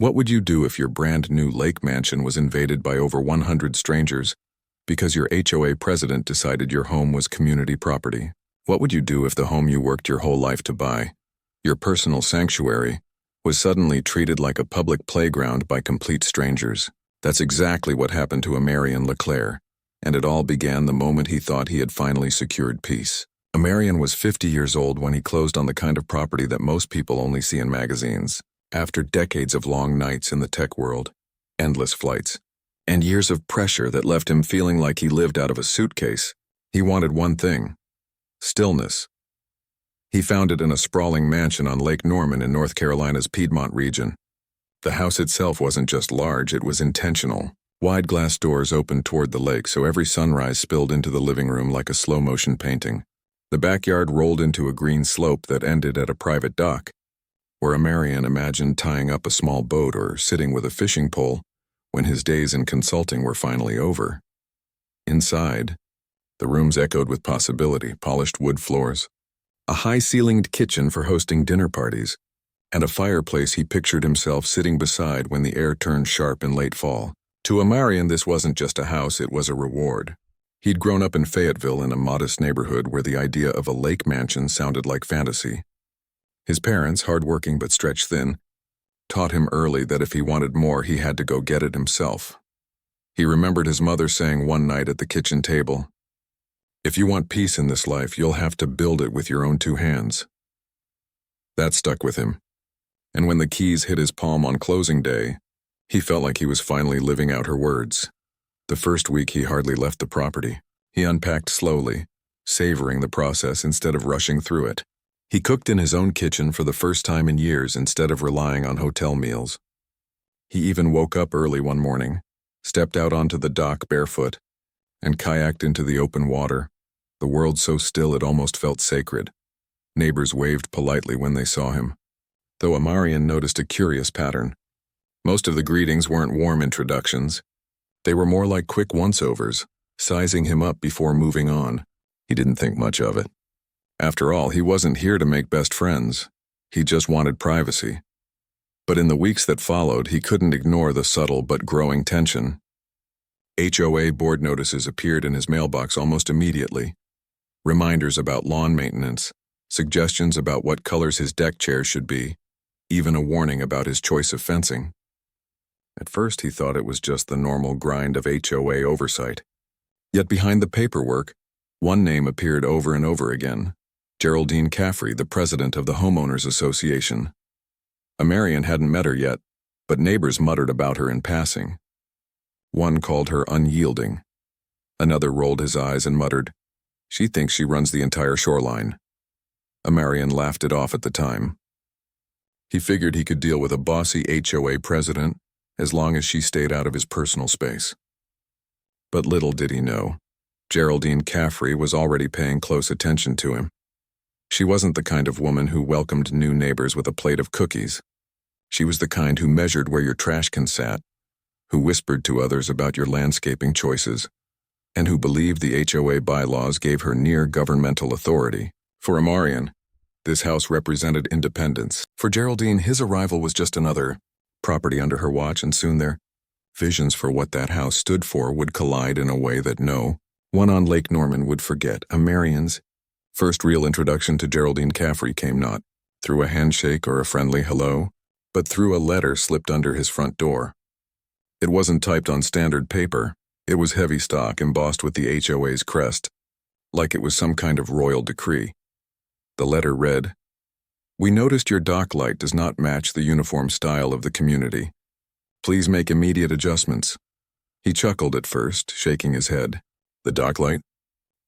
What would you do if your brand new lake mansion was invaded by over 100 strangers because your HOA president decided your home was community property? What would you do if the home you worked your whole life to buy, your personal sanctuary, was suddenly treated like a public playground by complete strangers? That's exactly what happened to Omarian Leclair, and it all began the moment he thought he had finally secured peace. Omarian was 50 years old when he closed on the kind of property that most people only see in magazines. After decades of long nights in the tech world, endless flights, and years of pressure that left him feeling like he lived out of a suitcase, he wanted one thing: stillness. He found it in a sprawling mansion on Lake Norman in North Carolina's Piedmont region. The house itself wasn't just large, it was intentional. Wide glass doors opened toward the lake, so every sunrise spilled into the living room like a slow-motion painting. The backyard rolled into a green slope that ended at a private dock, where Omarian imagined tying up a small boat or sitting with a fishing pole when his days in consulting were finally over. Inside, the rooms echoed with possibility: polished wood floors, a high-ceilinged kitchen for hosting dinner parties, and a fireplace he pictured himself sitting beside when the air turned sharp in late fall. To Omarian, this wasn't just a house, it was a reward. He'd grown up in Fayetteville in a modest neighborhood where the idea of a lake mansion sounded like fantasy. His parents, hard-working but stretched thin, taught him early that if he wanted more, he had to go get it himself. He remembered his mother saying one night at the kitchen table, "If you want peace in this life, you'll have to build it with your own two hands." That stuck with him, and when the keys hit his palm on closing day, he felt like he was finally living out her words. The first week he hardly left the property. He unpacked slowly, savoring the process instead of rushing through it. He cooked in his own kitchen for the first time in years instead of relying on hotel meals. He even woke up early one morning, stepped out onto the dock barefoot, and kayaked into the open water, the world so still it almost felt sacred. Neighbors waved politely when they saw him, though Omarian noticed a curious pattern. Most of the greetings weren't warm introductions. They were more like quick once-overs, sizing him up before moving on. He didn't think much of it. After all, he wasn't here to make best friends. He just wanted privacy. But in the weeks that followed, he couldn't ignore the subtle but growing tension. HOA board notices appeared in his mailbox almost immediately. Reminders about lawn maintenance, suggestions about what colors his deck chairs should be, even a warning about his choice of fencing. At first, he thought it was just the normal grind of HOA oversight. Yet behind the paperwork, one name appeared over and over again: Geraldine Caffrey, the president of the Homeowners Association. Omarian hadn't met her yet, but neighbors muttered about her in passing. One called her unyielding. Another rolled his eyes and muttered, "She thinks she runs the entire shoreline." Omarian laughed it off at the time. He figured he could deal with a bossy HOA president as long as she stayed out of his personal space. But little did he know, Geraldine Caffrey was already paying close attention to him. She wasn't the kind of woman who welcomed new neighbors with a plate of cookies. She was the kind who measured where your trash can sat, who whispered to others about your landscaping choices, and who believed the HOA bylaws gave her near governmental authority. For Omarian, this house represented independence. For Geraldine, his arrival was just another property under her watch, and soon their visions for what that house stood for would collide in a way that no one on Lake Norman would forget. Omarian's first real introduction to Geraldine Caffrey came not through a handshake or a friendly hello, but through a letter slipped under his front door. It wasn't typed on standard paper. It was heavy stock embossed with the HOA's crest, like it was some kind of royal decree. The letter read, "We noticed your dock light does not match the uniform style of the community. Please make immediate adjustments." He chuckled at first, shaking his head. "The dock light?"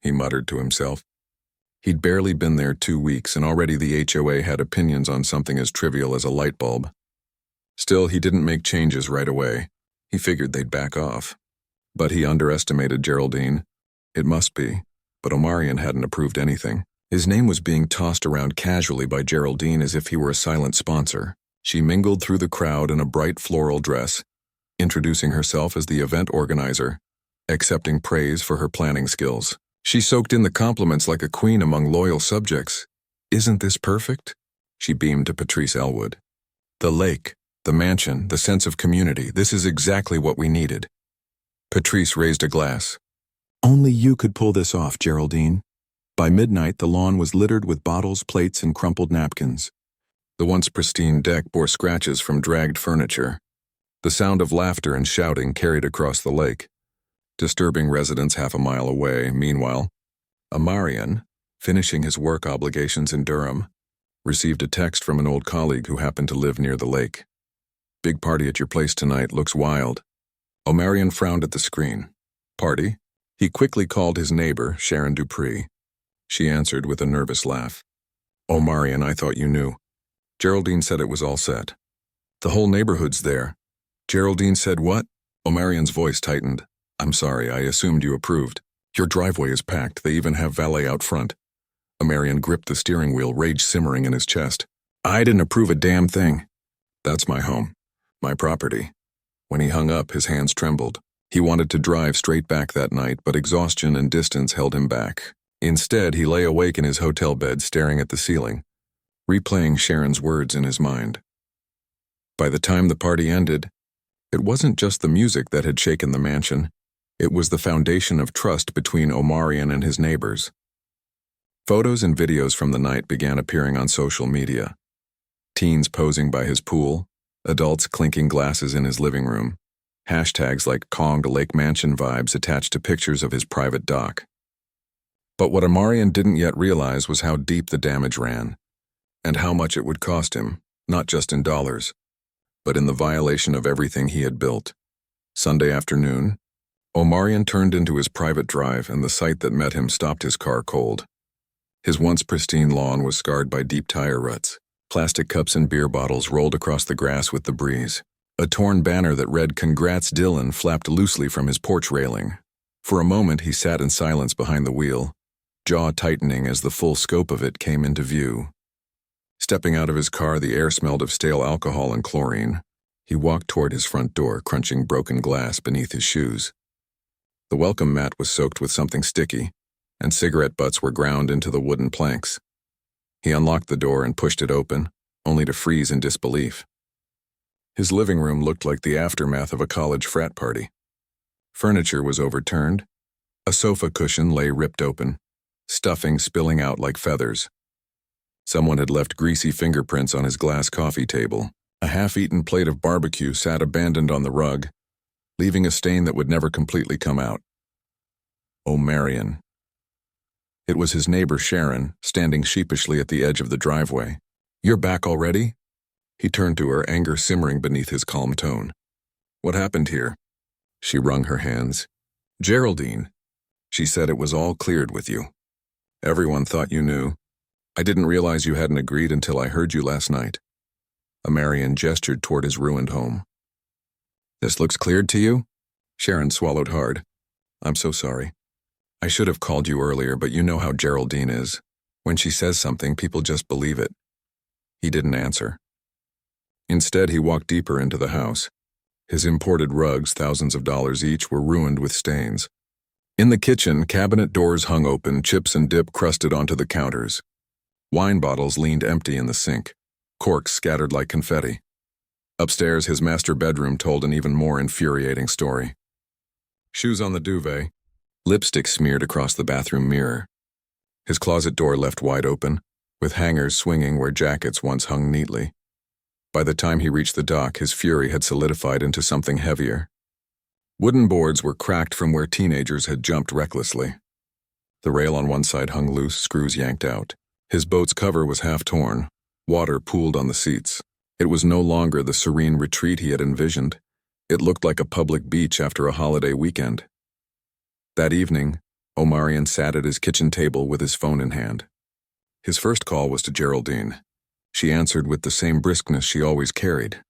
he muttered to himself. He'd barely been there 2 weeks, and already the HOA had opinions on something as trivial as a light bulb. Still, he didn't make changes right away. He figured they'd back off. But he underestimated Geraldine. It must be, but Omarian hadn't approved anything. His name was being tossed around casually by Geraldine as if he were a silent sponsor. She mingled through the crowd in a bright floral dress, introducing herself as the event organizer, accepting praise for her planning skills. She soaked in the compliments like a queen among loyal subjects. "Isn't this perfect?" she beamed to Patrice Elwood. "The lake," The mansion, the sense of community, this is exactly what we needed. Patrice raised a glass. Only you could pull this off, Geraldine. By midnight, the lawn was littered with bottles, plates, and crumpled napkins. The once pristine deck bore scratches from dragged furniture. The sound of laughter and shouting carried across the lake, disturbing residents half a mile away. Meanwhile, Omarian, finishing his work obligations in Durham, received a text from an old colleague who happened to live near the lake. Big party at your place tonight, looks wild. Omarian frowned at the screen. Party? He quickly called his neighbor, Sharon Dupree. She answered with a nervous laugh. Omarian, I thought you knew. Geraldine said it was all set. The whole neighborhood's there. Geraldine said what? Omarian's voice tightened. I'm sorry, I assumed you approved. Your driveway is packed, they even have valet out front. Omarian gripped the steering wheel, rage simmering in his chest. I didn't approve a damn thing. That's my home. My property. When he hung up, his hands trembled. He wanted to drive straight back that night, but exhaustion and distance held him back. Instead, he lay awake in his hotel bed staring at the ceiling, replaying Sharon's words in his mind. By the time the party ended, it wasn't just the music that had shaken the mansion. It was the foundation of trust between Omarian and his neighbors. Photos and videos from the night began appearing on social media. Teens posing by his pool, adults clinking glasses in his living room, hashtags like Kong Lake Mansion vibes attached to pictures of his private dock. But what Omarian didn't yet realize was how deep the damage ran, and how much it would cost him, not just in dollars, but in the violation of everything he had built. Sunday afternoon, Omarian turned into his private drive, and the sight that met him stopped his car cold. His once pristine lawn was scarred by deep tire ruts. Plastic cups and beer bottles rolled across the grass with the breeze. A torn banner that read "Congrats Dylan" flapped loosely from his porch railing. For a moment he sat in silence behind the wheel, jaw tightening as the full scope of it came into view. Stepping out of his car, the air smelled of stale alcohol and chlorine. He walked toward his front door, crunching broken glass beneath his shoes. The welcome mat was soaked with something sticky, and cigarette butts were ground into the wooden planks. He unlocked the door and pushed it open, only to freeze in disbelief. His living room looked like the aftermath of a college frat party. Furniture was overturned. A sofa cushion lay ripped open, stuffing spilling out like feathers. Someone had left greasy fingerprints on his glass coffee table. A half-eaten plate of barbecue sat abandoned on the rug, leaving a stain that would never completely come out. Omarian. It was his neighbor Sharon, standing sheepishly at the edge of the driveway. You're back already? He turned to her, anger simmering beneath his calm tone. What happened here? She wrung her hands. Geraldine. She said it was all cleared with you. Everyone thought you knew. I didn't realize you hadn't agreed until I heard you last night. Omarian gestured toward his ruined home. This looks cleared to you? Sharon swallowed hard. I'm so sorry. I should have called you earlier, but you know how Geraldine is. When she says something, people just believe it. He didn't answer. Instead, he walked deeper into the house. His imported rugs, thousands of dollars each, were ruined with stains. In the kitchen, cabinet doors hung open, chips and dip crusted onto the counters. Wine bottles leaned empty in the sink, corks scattered like confetti. Upstairs, his master bedroom told an even more infuriating story. Shoes on the duvet, lipstick smeared across the bathroom mirror. His closet door left wide open, with hangers swinging where jackets once hung neatly. By the time he reached the dock, his fury had solidified into something heavier. Wooden boards were cracked from where teenagers had jumped recklessly. The rail on one side hung loose, screws yanked out. His boat's cover was half torn. Water pooled on the seats. It was no longer the serene retreat he had envisioned. It looked like a public beach after a holiday weekend. That evening, Omarian sat at his kitchen table with his phone in hand. His first call was to Geraldine. She answered with the same briskness she always carried.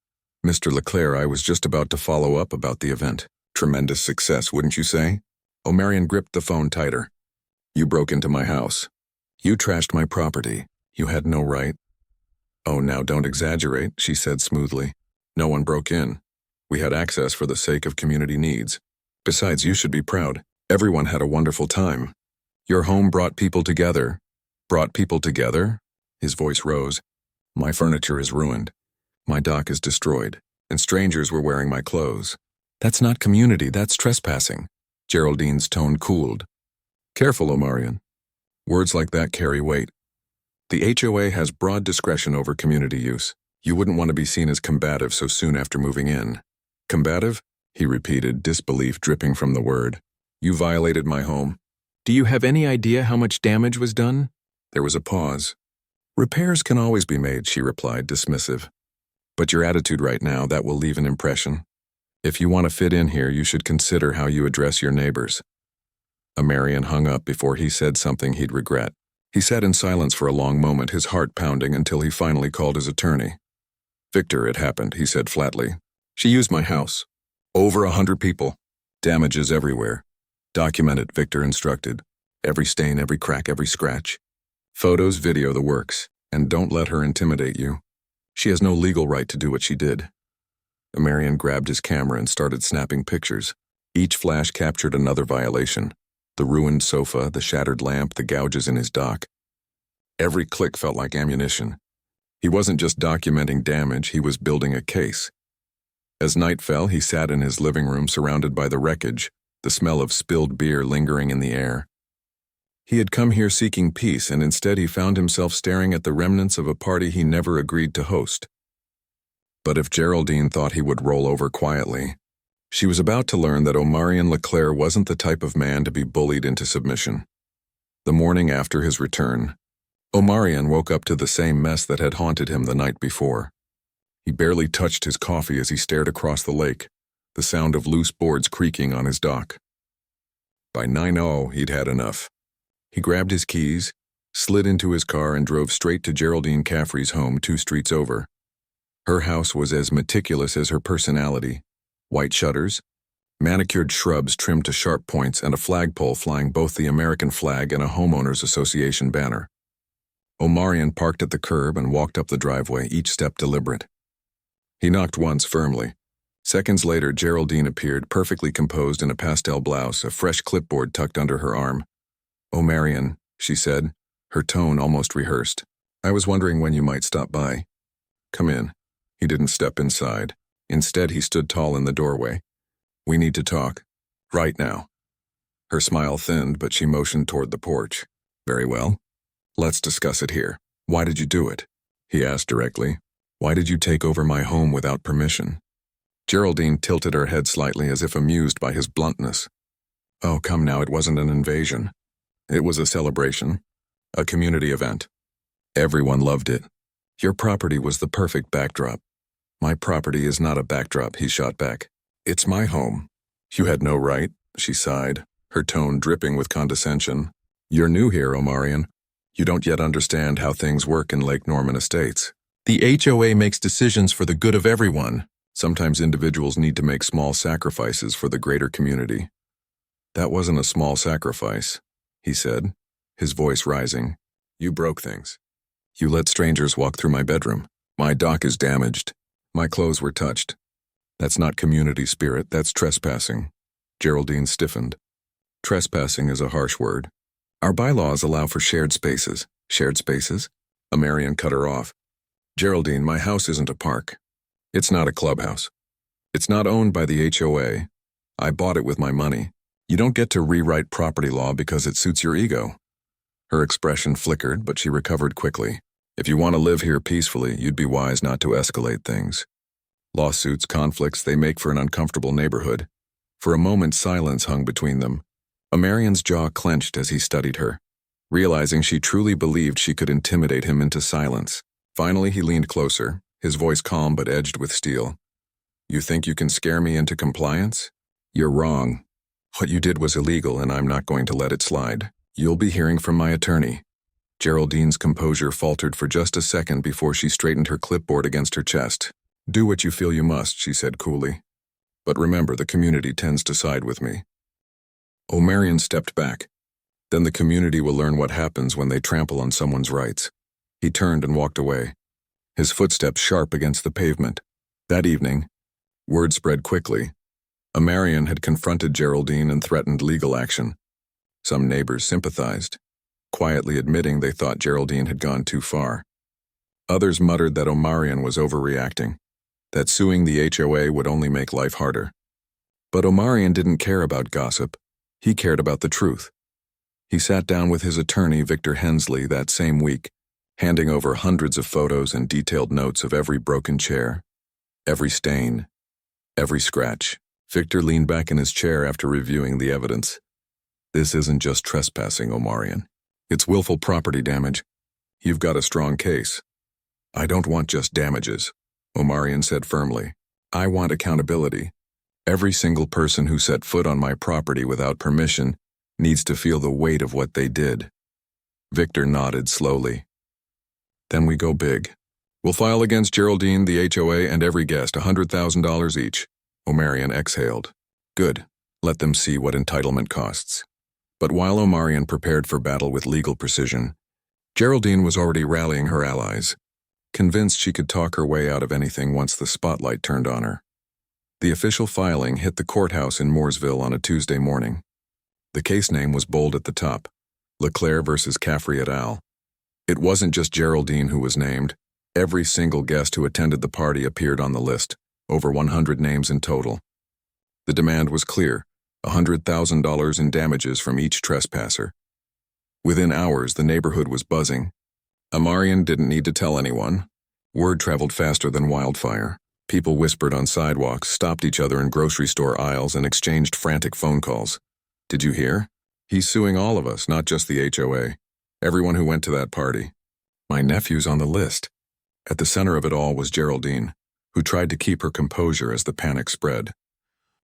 Mr. Leclair, I was just about to follow up about the event. Tremendous success, wouldn't you say? Omarian gripped the phone tighter. You broke into my house. You trashed my property. You had no right. Oh, now don't exaggerate, she said smoothly. No one broke in. We had access for the sake of community needs. Besides, you should be proud. Everyone had a wonderful time. Your home brought people together. Brought people together? His voice rose. My furniture is ruined. My dock is destroyed, and strangers were wearing my clothes. That's not community, that's trespassing. Geraldine's tone cooled. Careful, Omarian. Words like that carry weight. The HOA has broad discretion over community use. You wouldn't want to be seen as combative so soon after moving in. Combative? He repeated, disbelief dripping from the word. You violated my home. Do you have any idea how much damage was done? There was a pause. Repairs can always be made, she replied, dismissive. But your attitude right now, that will leave an impression. If you want to fit in here, you should consider how you address your neighbors. Omarian hung up before he said something he'd regret. He sat in silence for a long moment, his heart pounding, until he finally called his attorney. Victor, it happened, he said flatly. She used my house. Over 100 people. Damages everywhere. Document it, Victor instructed. Every stain, every crack, every scratch. Photos, video, the works. And don't let her intimidate you. She has no legal right to do what she did. Omarian grabbed his camera and started snapping pictures. Each flash captured another violation. The ruined sofa, the shattered lamp, the gouges in his dock. Every click felt like ammunition. He wasn't just documenting damage, he was building a case. As night fell, he sat in his living room surrounded by the wreckage, the smell of spilled beer lingering in the air. He had come here seeking peace, and instead he found himself staring at the remnants of a party he never agreed to host. But if Geraldine thought he would roll over quietly, she was about to learn that Omarian Leclair wasn't the type of man to be bullied into submission. The morning after his return, Omarian woke up to the same mess that had haunted him the night before. He barely touched his coffee as he stared across the lake, the sound of loose boards creaking on his dock. By 9:00, he'd had enough. He grabbed his keys, slid into his car, and drove straight to Geraldine Caffrey's home 2 streets over. Her house was as meticulous as her personality. White shutters, manicured shrubs trimmed to sharp points, and a flagpole flying both the American flag and a homeowners association banner. Omarian parked at the curb and walked up the driveway, each step deliberate. He knocked once firmly. Seconds later, Geraldine appeared, perfectly composed in a pastel blouse, a fresh clipboard tucked under her arm. Omarian, she said, her tone almost rehearsed. I was wondering when you might stop by. Come in. He didn't step inside. Instead, he stood tall in the doorway. We need to talk. Right now. Her smile thinned, but she motioned toward the porch. Very well. Let's discuss it here. Why did you do it? He asked directly. Why did you take over my home without permission? Geraldine tilted her head slightly as if amused by his bluntness. Oh, come now, it wasn't an invasion. It was a celebration. A community event. Everyone loved it. Your property was the perfect backdrop. My property is not a backdrop, he shot back. It's my home. You had no right, she sighed, her tone dripping with condescension. You're new here, Omarian. You don't yet understand how things work in Lake Norman Estates. The HOA makes decisions for the good of everyone. Sometimes individuals need to make small sacrifices for the greater community. That wasn't a small sacrifice, he said, his voice rising. You broke things. You let strangers walk through my bedroom. My dock is damaged. My clothes were touched. That's not community spirit, that's trespassing. Geraldine stiffened. Trespassing is a harsh word. Our bylaws allow for shared spaces. Shared spaces? Omarian cut her off. Geraldine, my house isn't a park. It's not a clubhouse. It's not owned by the HOA. I bought it with my money. You don't get to rewrite property law because it suits your ego. Her expression flickered, but she recovered quickly. If you want to live here peacefully, you'd be wise not to escalate things. Lawsuits, conflicts, they make for an uncomfortable neighborhood. For a moment, silence hung between them. Omarian's jaw clenched as he studied her, realizing she truly believed she could intimidate him into silence. Finally, he leaned closer, his voice calm but edged with steel. You think you can scare me into compliance? You're wrong. What you did was illegal, and I'm not going to let it slide. You'll be hearing from my attorney. Geraldine's composure faltered for just a second before she straightened her clipboard against her chest. Do what you feel you must, she said coolly. But remember, the community tends to side with me. Omarian stepped back. Then the community will learn what happens when they trample on someone's rights. He turned and walked away, his footsteps sharp against the pavement. That evening, word spread quickly. Omarian had confronted Geraldine and threatened legal action. Some neighbors sympathized, quietly admitting they thought Geraldine had gone too far. Others muttered that Omarian was overreacting, that suing the HOA would only make life harder. But Omarian didn't care about gossip. He cared about the truth. He sat down with his attorney, Victor Hensley, that same week, handing over hundreds of photos and detailed notes of every broken chair, every stain, every scratch. Victor leaned back in his chair after reviewing the evidence. This isn't just trespassing, Omarian. It's willful property damage. You've got a strong case. I don't want just damages, Omarian said firmly. I want accountability. Every single person who set foot on my property without permission needs to feel the weight of what they did. Victor nodded slowly. Then we go big. We'll file against Geraldine, the HOA, and every guest $100,000 each. Omarian exhaled. Good. Let them see what entitlement costs. But while Omarian prepared for battle with legal precision, Geraldine was already rallying her allies, convinced she could talk her way out of anything once the spotlight turned on her. The official filing hit the courthouse in Mooresville on a Tuesday morning. The case name was bold at the top, Leclair versus Caffrey et al. It wasn't just Geraldine who was named. Every single guest who attended the party appeared on the list, over 100 names in total. The demand was clear, $100,000 in damages from each trespasser. Within hours, the neighborhood was buzzing. Omarian didn't need to tell anyone. Word traveled faster than wildfire. People whispered on sidewalks, stopped each other in grocery store aisles, and exchanged frantic phone calls. Did you hear? He's suing all of us, not just the HOA. Everyone who went to that party. My nephew's on the list. At the center of it all was Geraldine, who tried to keep her composure as the panic spread.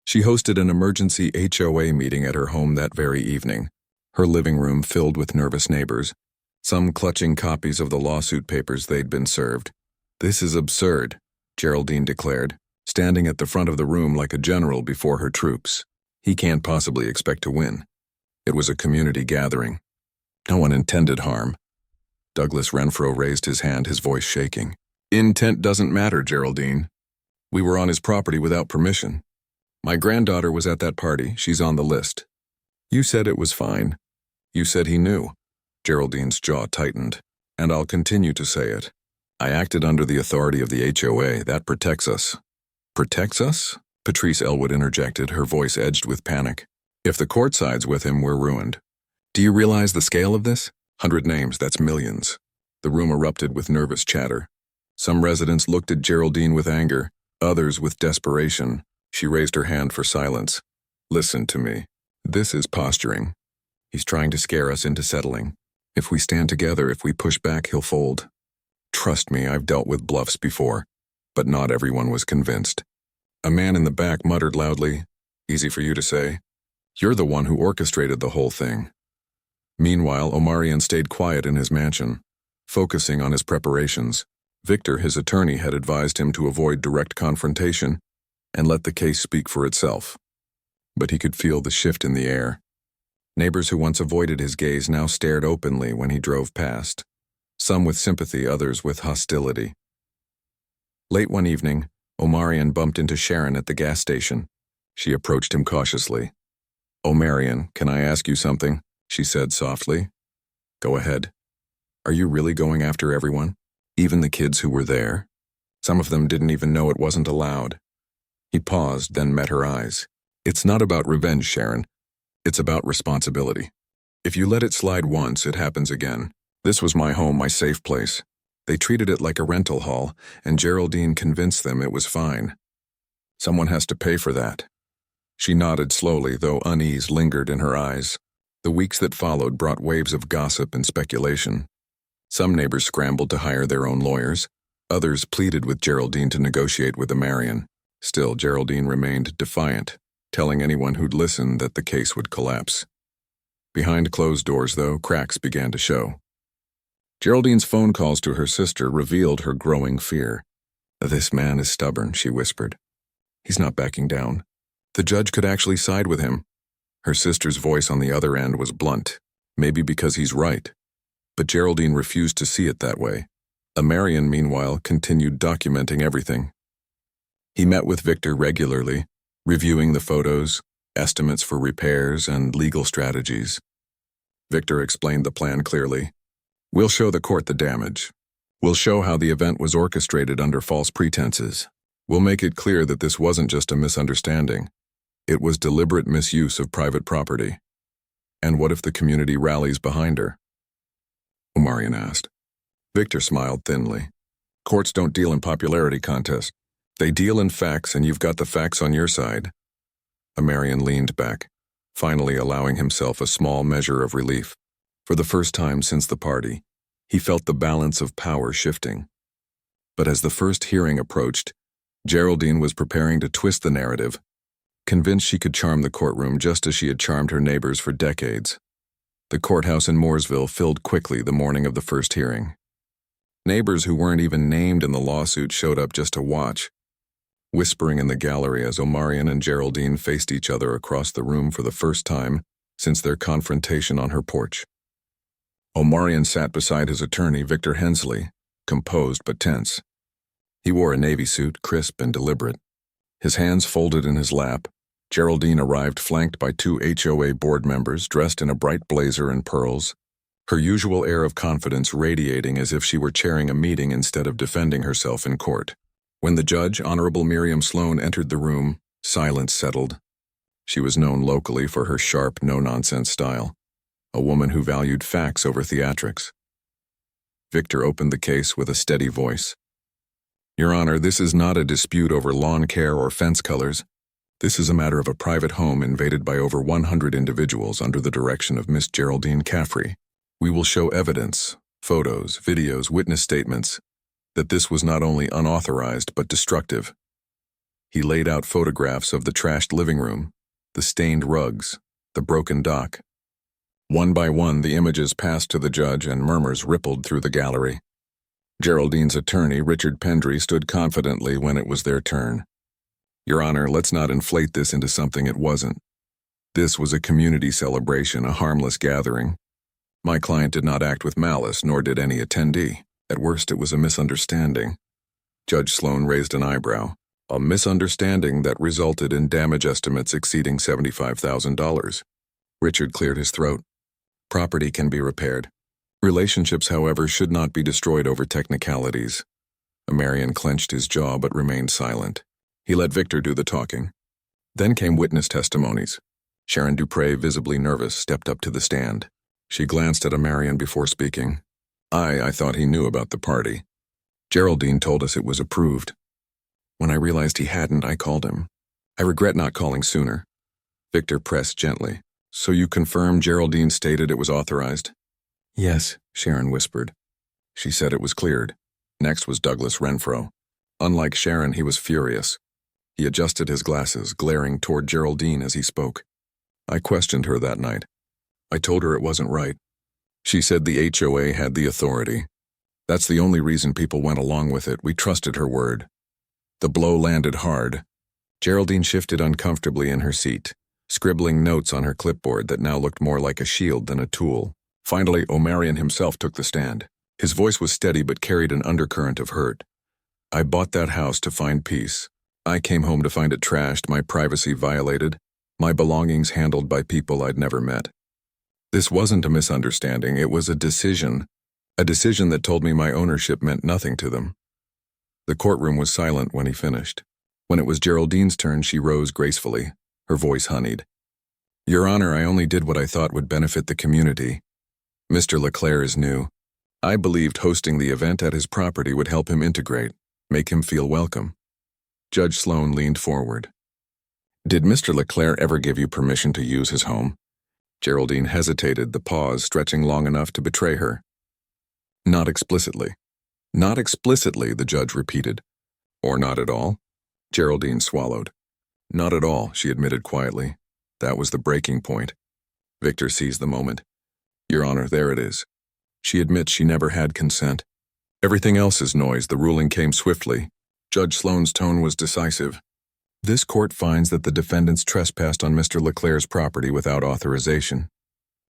She hosted an emergency HOA meeting at her home that very evening, her living room filled with nervous neighbors, some clutching copies of the lawsuit papers they'd been served. This is absurd, Geraldine declared, standing at the front of the room like a general before her troops. He can't possibly expect to win. It was a community gathering. No one intended harm. Douglas Renfro raised his hand, his voice shaking. Intent doesn't matter, Geraldine. We were on his property without permission. My granddaughter was at that party. She's on the list. You said it was fine. You said he knew. Geraldine's jaw tightened. And I'll continue to say it. I acted under the authority of the HOA. That protects us. Protects us? Patrice Elwood interjected, her voice edged with panic. If the court sides with him, we're ruined. Do you realize the scale of this? 100 names, that's millions. The room erupted with nervous chatter. Some residents looked at Geraldine with anger, others with desperation. She raised her hand for silence. Listen to me. This is posturing. He's trying to scare us into settling. If we stand together, if we push back, he'll fold. Trust me, I've dealt with bluffs before. But not everyone was convinced. A man in the back muttered loudly, easy for you to say. You're the one who orchestrated the whole thing. Meanwhile, Omarian stayed quiet in his mansion, focusing on his preparations. Victor, his attorney, had advised him to avoid direct confrontation and let the case speak for itself. But he could feel the shift in the air. Neighbors who once avoided his gaze now stared openly when he drove past, some with sympathy, others with hostility. Late one evening, Omarian bumped into Sharon at the gas station. She approached him cautiously. Omarian, can I ask you something? She said softly. Go ahead. Are you really going after everyone? Even the kids who were there? Some of them didn't even know it wasn't allowed. He paused, then met her eyes. It's not about revenge, Sharon. It's about responsibility. If you let it slide once, it happens again. This was my home, my safe place. They treated it like a rental hall, and Geraldine convinced them it was fine. Someone has to pay for that. She nodded slowly, though unease lingered in her eyes. The weeks that followed brought waves of gossip and speculation. Some neighbors scrambled to hire their own lawyers. Others pleaded with Geraldine to negotiate with Omarian. Still, Geraldine remained defiant, telling anyone who'd listen that the case would collapse. Behind closed doors, though, cracks began to show. Geraldine's phone calls to her sister revealed her growing fear. This man is stubborn, she whispered. He's not backing down. The judge could actually side with him. Her sister's voice on the other end was blunt, maybe because he's right. But Geraldine refused to see it that way. Omarian, meanwhile, continued documenting everything. He met with Victor regularly, reviewing the photos, estimates for repairs, and legal strategies. Victor explained the plan clearly. We'll show the court the damage. We'll show how the event was orchestrated under false pretenses. We'll make it clear that this wasn't just a misunderstanding. It was deliberate misuse of private property. And what if the community rallies behind her? Omarian asked. Victor smiled thinly. Courts don't deal in popularity contests. They deal in facts, and you've got the facts on your side. Omarian leaned back, finally allowing himself a small measure of relief. For the first time since the party, he felt the balance of power shifting. But as the first hearing approached, Geraldine was preparing to twist the narrative, convinced she could charm the courtroom just as she had charmed her neighbors for decades. The courthouse in Mooresville filled quickly the morning of the first hearing. Neighbors who weren't even named in the lawsuit showed up just to watch, whispering in the gallery as Omarian and Geraldine faced each other across the room for the first time since their confrontation on her porch. Omarian sat beside his attorney, Victor Hensley, composed but tense. He wore a navy suit, crisp and deliberate. His hands folded in his lap, Geraldine arrived flanked by two HOA board members dressed in a bright blazer and pearls, her usual air of confidence radiating as if she were chairing a meeting instead of defending herself in court. When the judge, Honorable Miriam Sloan, entered the room, silence settled. She was known locally for her sharp, no-nonsense style, a woman who valued facts over theatrics. Victor opened the case with a steady voice. Your Honor, this is not a dispute over lawn care or fence colors. This is a matter of a private home invaded by over 100 individuals under the direction of Miss Geraldine Caffrey. We will show evidence, photos, videos, witness statements, that this was not only unauthorized but destructive. He laid out photographs of the trashed living room, the stained rugs, the broken dock. One by one, the images passed to the judge and murmurs rippled through the gallery. Geraldine's attorney, Richard Pendry, stood confidently when it was their turn. Your Honor, let's not inflate this into something it wasn't. This was a community celebration, a harmless gathering. My client did not act with malice, nor did any attendee. At worst, it was a misunderstanding. Judge Sloan raised an eyebrow. A misunderstanding that resulted in damage estimates exceeding $75,000. Richard cleared his throat. Property can be repaired. Relationships, however, should not be destroyed over technicalities. Omarian clenched his jaw but remained silent. He let Victor do the talking. Then came witness testimonies. Sharon Dupre, visibly nervous, stepped up to the stand. She glanced at Omarian before speaking. I thought he knew about the party. Geraldine told us it was approved. When I realized he hadn't, I called him. I regret not calling sooner. Victor pressed gently. So you confirm Geraldine stated it was authorized? Yes, Sharon whispered. She said it was cleared. Next was Douglas Renfro. Unlike Sharon, he was furious. He adjusted his glasses, glaring toward Geraldine as he spoke. I questioned her that night. I told her it wasn't right. She said the HOA had the authority. That's the only reason people went along with it. We trusted her word. The blow landed hard. Geraldine shifted uncomfortably in her seat, scribbling notes on her clipboard that now looked more like a shield than a tool. Finally, Omarian himself took the stand. His voice was steady but carried an undercurrent of hurt. I bought that house to find peace. I came home to find it trashed, my privacy violated, my belongings handled by people I'd never met. This wasn't a misunderstanding, it was a decision that told me my ownership meant nothing to them. The courtroom was silent when he finished. When it was Geraldine's turn, she rose gracefully, her voice honeyed. Your Honor, I only did what I thought would benefit the community. Mr. Leclair is new. I believed hosting the event at his property would help him integrate, make him feel welcome. Judge Sloan leaned forward. Did Mr. Leclair ever give you permission to use his home? Geraldine hesitated, the pause stretching long enough to betray her. Not explicitly. Not explicitly, the judge repeated. Or not at all? Geraldine swallowed. Not at all, she admitted quietly. That was the breaking point. Victor seized the moment. Your Honor, there it is. She admits she never had consent. Everything else is noise. The ruling came swiftly. Judge Sloan's tone was decisive. This court finds that the defendants trespassed on Mr. Leclair's property without authorization.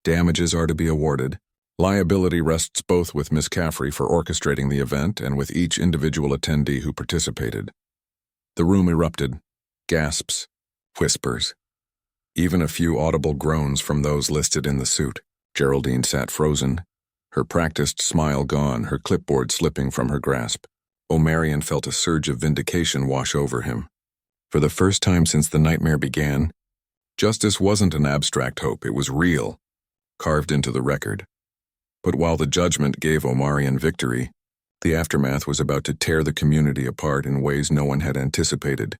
Damages are to be awarded. Liability rests both with Miss Caffrey for orchestrating the event and with each individual attendee who participated. The room erupted. Gasps. Whispers. Even a few audible groans from those listed in the suit. Geraldine sat frozen. Her practiced smile gone, her clipboard slipping from her grasp, Omarian felt a surge of vindication wash over him. For the first time since the nightmare began, justice wasn't an abstract hope, it was real, carved into the record. But while the judgment gave Omarian victory, the aftermath was about to tear the community apart in ways no one had anticipated.